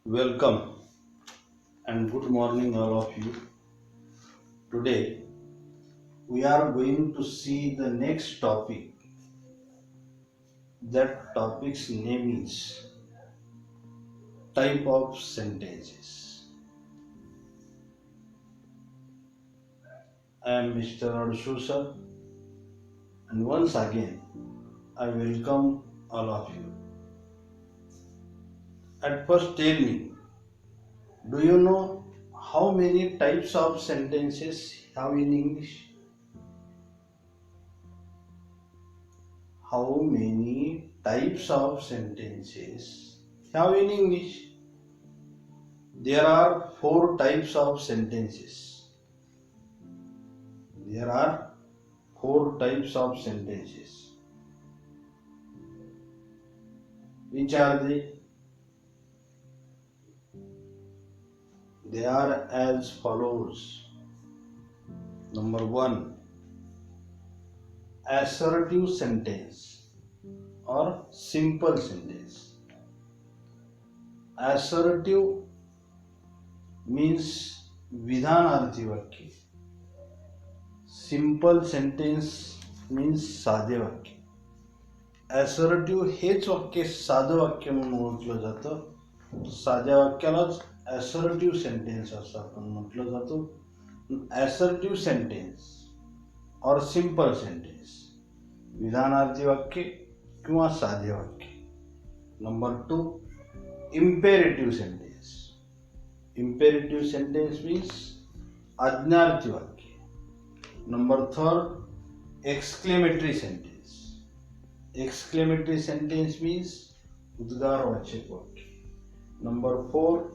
Welcome and good morning, all of you. Today we are going to see the next topic. That topic's name is type of sentences. I am Mr. Adshusa, and once again I welcome all of you. At first, tell me, do you know how many types of sentences have in English? How many types of sentences have in English? There are four types of sentences. There are four types of sentences. Which are they? They are as follows. Number one, assertive sentence or simple sentence. Assertive means विधानार्थी वाक्य. Simple sentence means साधे वाक्य. Assertive हेच वाक्य साधं वाक्य म्हणून ओळखलं जातं. साध्या वाक्यालाच ॲसर्टिव्ह सेंटेन्स असं आपण म्हटलं जातो. ॲसर्टिव्ह सेंटेन्स और सिंपल सेंटेन्स, विधानार्थी वाक्य किंवा साधे वाक्य. Number two, imperative sentence. Imperative sentence means आज्ञार्थी वाक्य. Number third, exclamatory sentence. Exclamatory sentence means उद्गारवाचक वाक्य. Number four,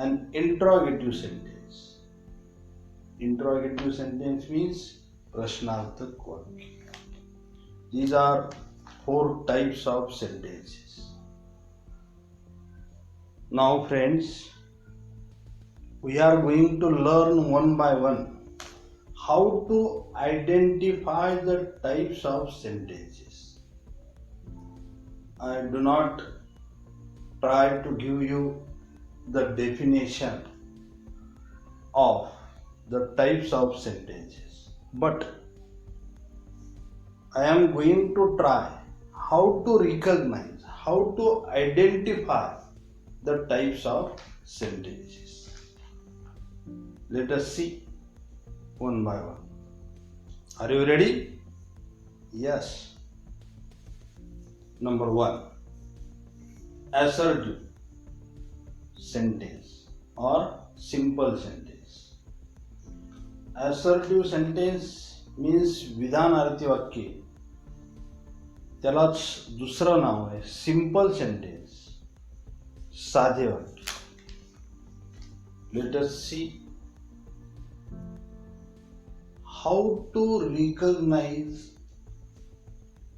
an interrogative sentence. Interrogative sentence means प्रश्नार्थक वाक्य. These are four types of sentences. Now friends, we are going to learn one by one how to identify the types of sentences. I do not try to give you the definition of the types of sentences, but I am going to try how to recognize, how to identify the types of sentences. Let us see one by one. Are you ready? Yes. Number one, assertive sentence or simple sentence. Assertive sentence means विधानार्थी वाक्य. त्यालाच दुसरं नाव आहे simple sentence, साधे वाक्य. Let us see how to recognize,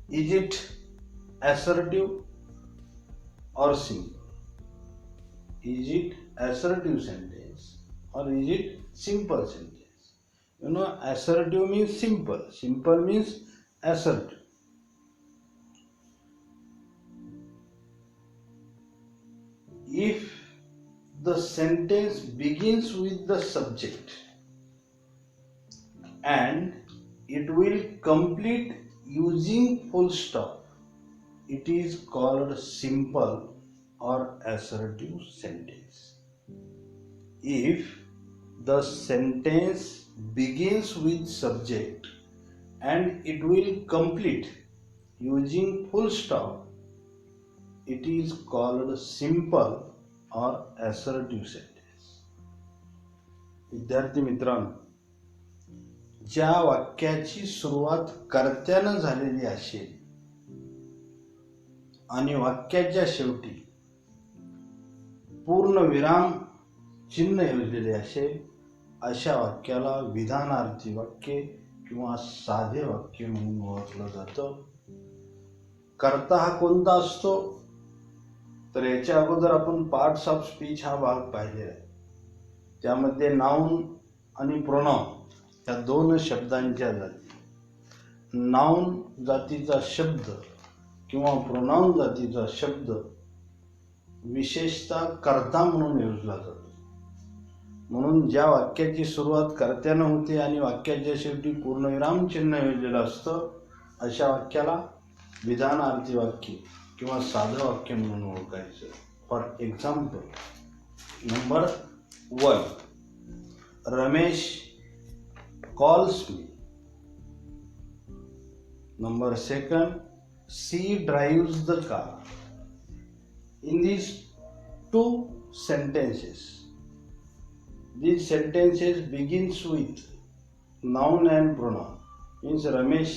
is it assertive or simple? Is it assertive sentence or is it simple sentence? You know, assertive means simple. Simple means assertive. If the sentence begins with the subject and it will complete using full stop, it is called simple or assertive sentence. If the sentence begins with subject and it will complete using full stop, it is called simple or assertive sentence. विद्यार्थी मित्रांनो, ज्या वाक्याची सुरुवात कर्त्यानं झालेली असेल आणि वाक्याच्या शेवटी पूर्ण विराम चिन्ह योजलेले असेल, अशा वाक्याला विधानार्थी वाक्य किंवा साधे वाक्य म्हणून ओळखलं जातं. कर्ता हा कोणता असतो, तर याच्या अगोदर आपण पार्ट्स ऑफ स्पीच हा भाग पाहिलेला आहे. त्यामध्ये नाउन आणि प्रोनाउन या दोन शब्दांच्या जाती. नाउन जातीचा शब्द किंवा प्रोनाउन जातीचा शब्द विशेषतः कर्ता म्हणून योजला जातो. म्हणून ज्या वाक्याची सुरुवात कर्त्यानं होते आणि वाक्याच्या शेवटी पूर्णविराम चिन्ह योजलेलं असतं अशा वाक्याला विधानार्थी वाक्य किंवा साधं वाक्य म्हणून ओळखायचं. For example, number 1, Ramesh calls me. Number 2, she drives the car. In these two sentences begins with noun and pronoun, means Ramesh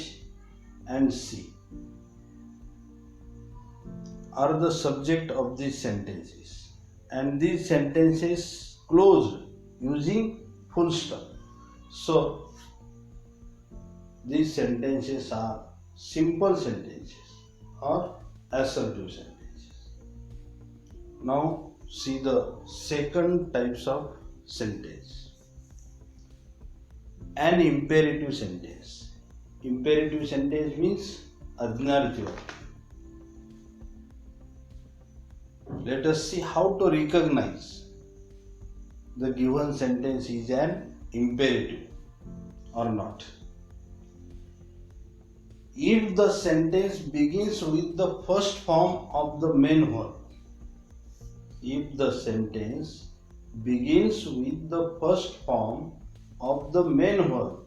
and she are the subject of these sentences, and these sentences closed using full stop. So these sentences are simple sentences or assertive sentences. Now see the second types of sentence. An imperative sentence. Imperative sentence means आज्ञार्थी वाक्य. Let us see how to recognize the given sentence is an imperative or not. If the sentence begins with the first form of the main verb, if the sentence begins with the first form of the main verb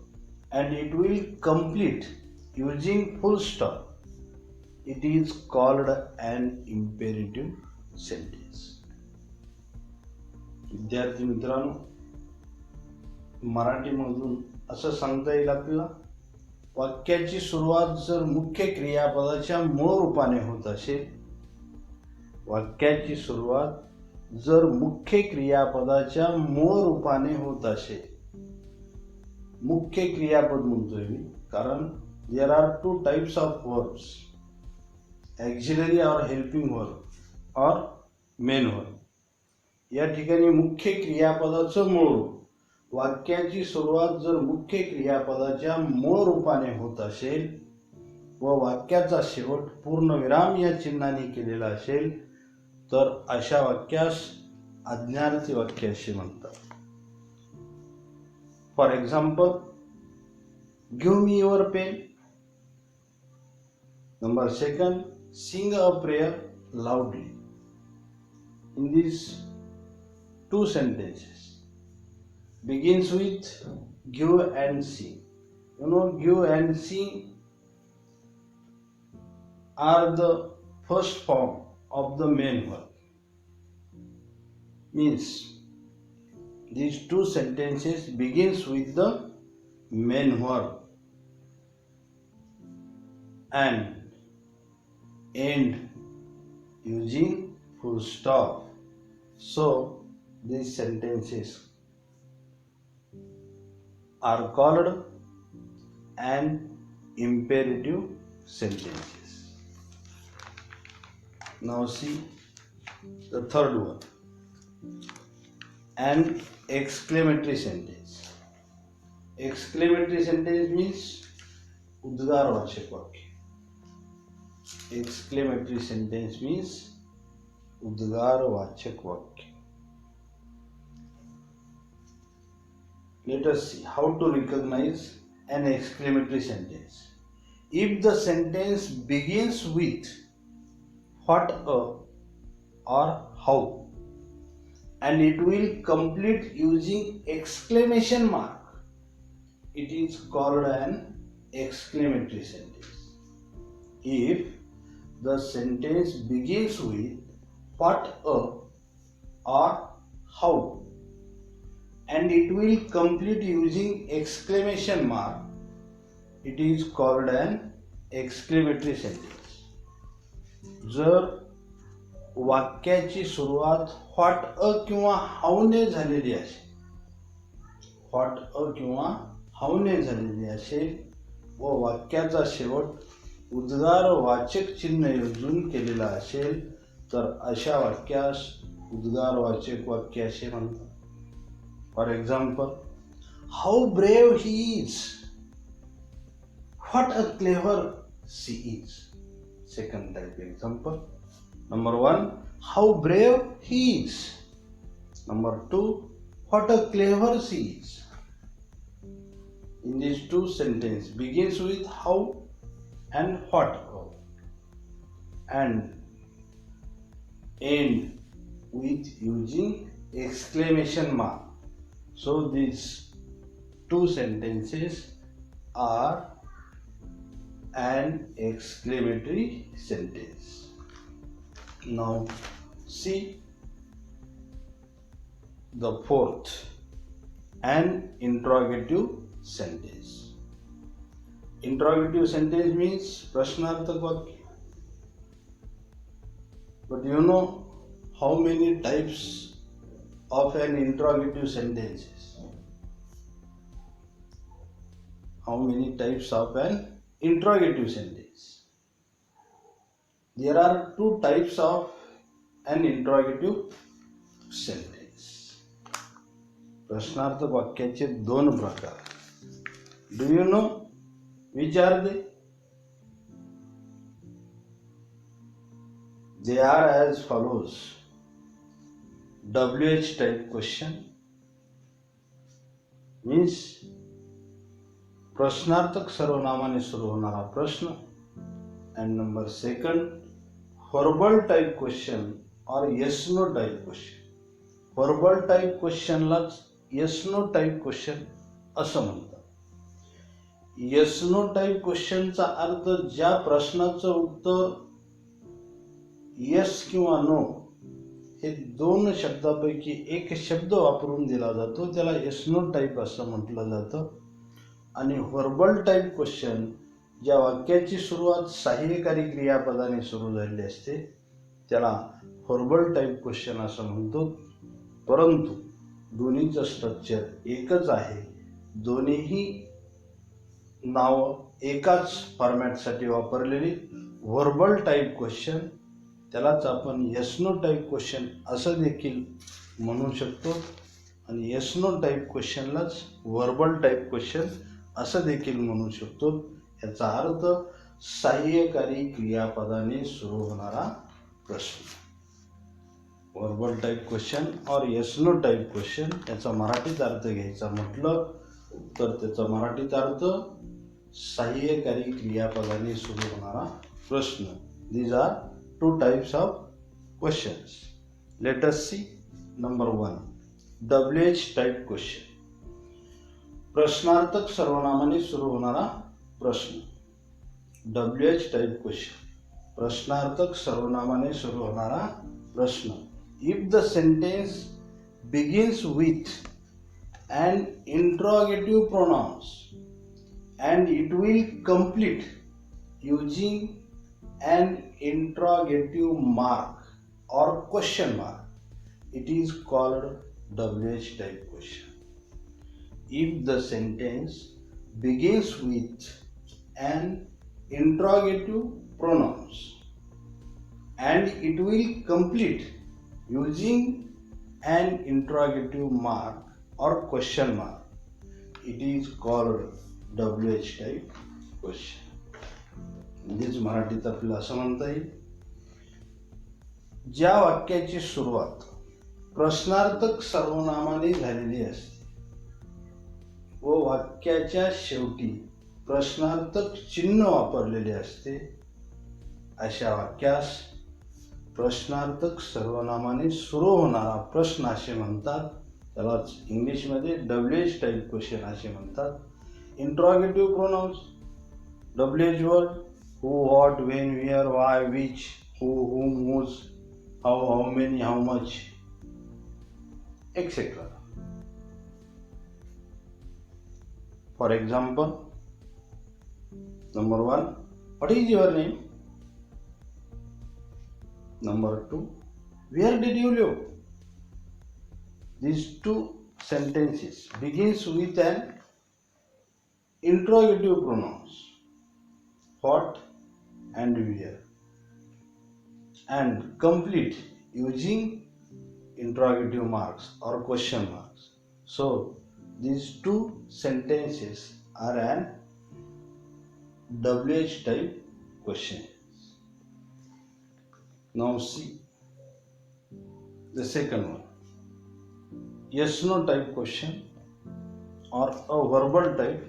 and it will complete using full stop, it is called an imperative sentence. विद्यार्थी मित्रांनो, मराठीमधून असं सांगता येईल आपल्याला, वाक्याची सुरुवात जर मुख्य क्रियापदाच्या मूळ रूपाने होत असेल, वाक्याची सुरुवात जर मुख्य क्रियापदाच्या मूळ रूपाने होत असेल, मुख्य क्रियापद म्हणतोय मी कारण there are 2 types of verbs, auxiliary और हेल्पिंग वर्ब और मेन वर्ब. या ठिकाणी मुख्य क्रियापदाचं मूळ रूप, वाक्याची सुरुवात जर मुख्य क्रियापदाच्या मूळ रूपाने होत असेल व वाक्याचा शेवट पूर्णविराम या चिन्हाने केलेला असेल तर अशा वाक्यास आज्ञार्थी वाक्य असे म्हणतात. For example, give me your pen. Number 2, sing a prayer loudly. In these 2 sentences begins with give and sing. You know, give and sing are the first form of the main verb. Means these 2 sentences begins with the main verb and end using full stop. So these sentences are called an imperative sentences. Now see the third one, an exclamatory sentence. Exclamatory sentence means उद्गारवाचक वाक्य. Exclamatory sentence means उद्गारवाचक वाक्य. Let us see how to recognize an exclamatory sentence. If the sentence begins with what a or how and it will complete using exclamation mark, it is called an exclamatory sentence. If the sentence begins with what a or how and it will complete using exclamation mark, it is called an exclamatory sentence. जर वाक्याची सुरुवात what a किंवा हाऊने झालेली असेल, what a किंवा हाऊने झालेली असेल व वाक्याचा शेवट उद्गारवाचक चिन्ह योजून केलेला असेल तर अशा वाक्यास उद्गारवाचक वाक्य असे म्हणतात. For example, how brave he is, what a clever she is. Second type example. Number 1, how brave he is. Number 2, what a clever she is. In these two sentences begins with how and what, and end with using exclamation mark. So these two sentences are an exclamatory sentence. Now see the fourth, an interrogative sentence. Interrogative sentence means प्रश्नार्थक वाक्य. But you know how many types of an interrogative sentences? How many types of an interrogative sentence? There are two types of an interrogative sentence. प्रश्नार्थक वाक्याचे दोन प्रकार. Do you know which are they? They are as follows. WH type question means प्रश्नार्थक सर्वनामाने सुरू होणारा प्रश्न. And number second, verbal type question or yes no type question. Verbal type question लाच yes no type question असं म्हणतात. yes no type question चा अर्थ ज्या प्रश्नाचं उत्तर yes किंवा no हे दोन शब्दापैकी एक शब्द वापरून दिला जातो, त्याला yes no type असं म्हटलं जातं. आणि व्हर्बल टाईप क्वेश्चन ज्या वाक्याची सुरुवात सहाय्यकारी क्रियापदाने सुरू झालेली असते त्याला व्हर्बल टाईप क्वेश्चन असं म्हणतो. परंतु दोन्हीचं स्ट्रक्चर एकच आहे. दोन्हीही नाव एकाच फॉर्मॅटसाठी वापरलेली. व्हर्बल टाईप क्वेश्चन त्यालाच आपण येस नो टाईप क्वेश्चन असं देखील म्हणू शकतो आणि येस नो टाईप क्वेश्चनलाच व्हर्बल टाईप क्वेश्चन असं देखील म्हणू शकतो. याचा अर्थ सहाय्यकारी क्रियापदाने सुरू होणारा प्रश्न. व्हर्बल टाईप क्वेश्चन और येस नो टाईप क्वेश्चन याचा मराठीत अर्थ घ्यायचा म्हटलं तर त्याचा मराठीत अर्थ सहाय्यकारी क्रियापदाने सुरू होणारा प्रश्न. These are two types of questions. Let us see. Number 1, WH type question. प्रश्नार्थक सर्वनामाने सुरू होणारा प्रश्न. WH type question. प्रश्नार्थक सर्वनामाने सुरू होणारा प्रश्न. If the sentence begins with an interrogative pronouns and it will complete using an interrogative mark or question mark, it is called WH type question. If the sentence begins with an interrogative pronouns and it will complete using an interrogative mark or question mark, it is called WH type question. म्हणजेच मराठीत आपल्याला असं म्हणता येईल, ज्या वाक्याची सुरुवात प्रश्नार्थक सर्वनामाने झालेली असते व वाक्याच्या शेवटी प्रश्नार्थक चिन्ह वापरलेले असते अशा वाक्यास प्रश्नार्थक सर्वनामाने सुरू होणारा प्रश्न असे म्हणतात. त्यालाच इंग्लिशमध्ये WH टाईप क्वेश्चन असे म्हणतात. Interrogative pronounce WH word, who, what, when, where, why, which, who, whom, whose, how many, how much, etc. For example, number 1, what is your name? Number 2, where did you live? These two sentences begins with an interrogative pronouns, what and where, and complete using interrogative marks or question marks. So these two sentences are an WH type questions. Now see, WH type question. प्रश्नार्थक सर्वनामाने सुरू होणारा प्रश्न. WH type question. प्रश्नार्थक सर्वनामाने सुरू होणारा प्रश्न. Interrogative pronounce. what and where. and complete using interrogative marks or question marks. So these two sentences are an WH type question. Now see. 2. The second one, yes no type question or a verbal type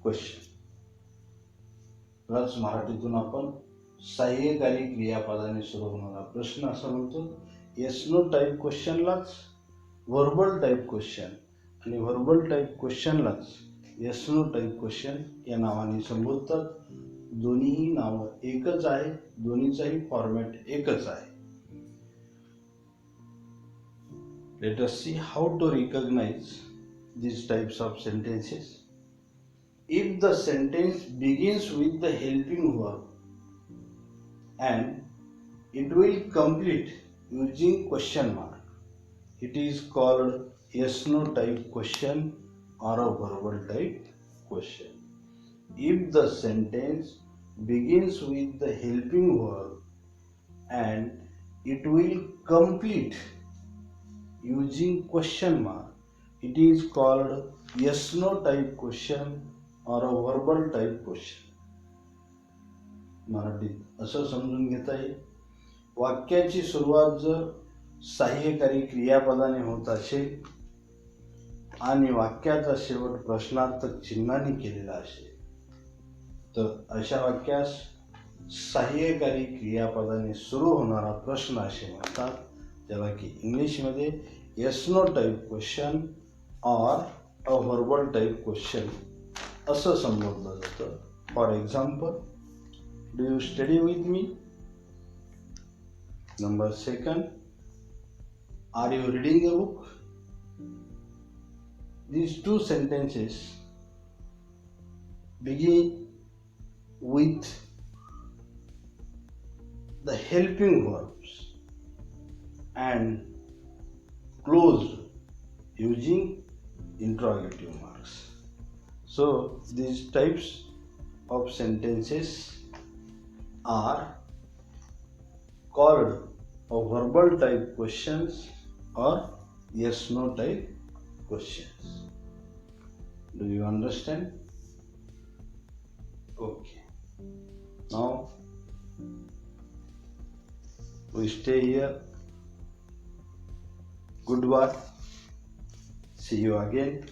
question. Plus मराठीतून आपण सहाय्यकारी क्रियापदाने सुरू होणारा प्रश्न असं म्हणतो. Yes no type क्वेश्चनलाच व्हर्बल टाईप क्वेश्चन आणि व्हर्बल टाईप क्वेश्चनलाच येस नो टाईप क्वेश्चन या नावाने संबोधतात. दोन्हीही नावं एकच आहे, दोन्हीचाही फॉर्मॅट एकच आहे. Let us see how to recognize these types of sentences. If the sentence begins with the helping verb and it will complete using question mark, it is called yes no type question or a verbal type question. If the sentence begins with the helping verb and it will complete using question mark, it is called yes no type question or a verbal type question. मराठीत असं समजून घेता येईल, वाक्याची सुरुवात जर सहाय्यकारी क्रियापदाने होत असेल आणि वाक्याचा शेवट प्रश्नार्थक चिन्हाने केलेला असेल तर अशा वाक्यास सहाय्यकारी क्रियापदाने सुरू होणारा प्रश्न असे म्हणतात, ज्याला की इंग्लिशमध्ये yes no type question or a verbal type question असं संबोधलं जातं. For example, do you study with me? Number second, are you reading a book? These two sentences begin with the helping verbs and closed using interrogative marks. So these types of sentences are called a verbal type questions or yes no type questions. Do you understand? Okay. Now we stay here. Goodbye. See you again.